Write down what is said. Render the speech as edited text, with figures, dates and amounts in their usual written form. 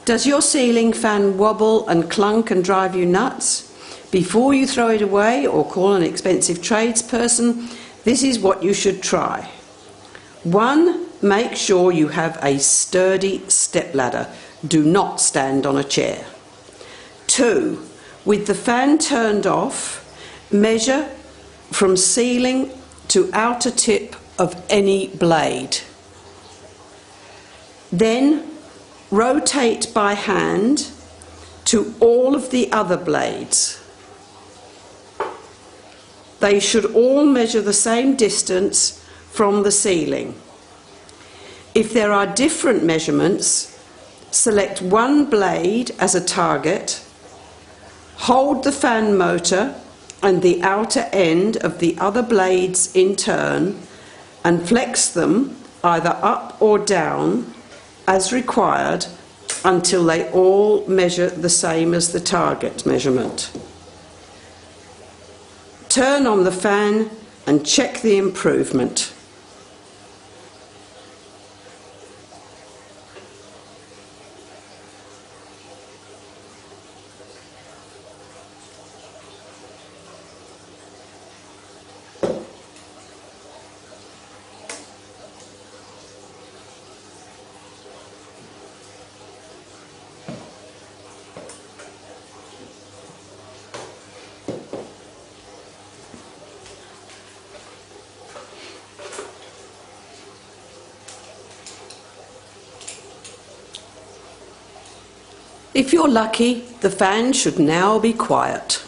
Does your ceiling fan wobble and clunk and drive you nuts? Before you throw it away or call an expensive tradesperson, this is what you should try. 1. Make sure you have a sturdy stepladder. Do not stand on a chair. 2. With the fan turned off, measure from ceiling to outer tip of any blade. Then rotate by hand to all of the other blades. They should all measure the same distance from the ceiling. If there are different measurements, select one blade as a target, hold the fan motor and the outer end of the other blades in turn and flex them either up or down as required until they all measure the same as the target measurement. Turn on the fan and check the improvement. If you're lucky, the fan should now be quiet.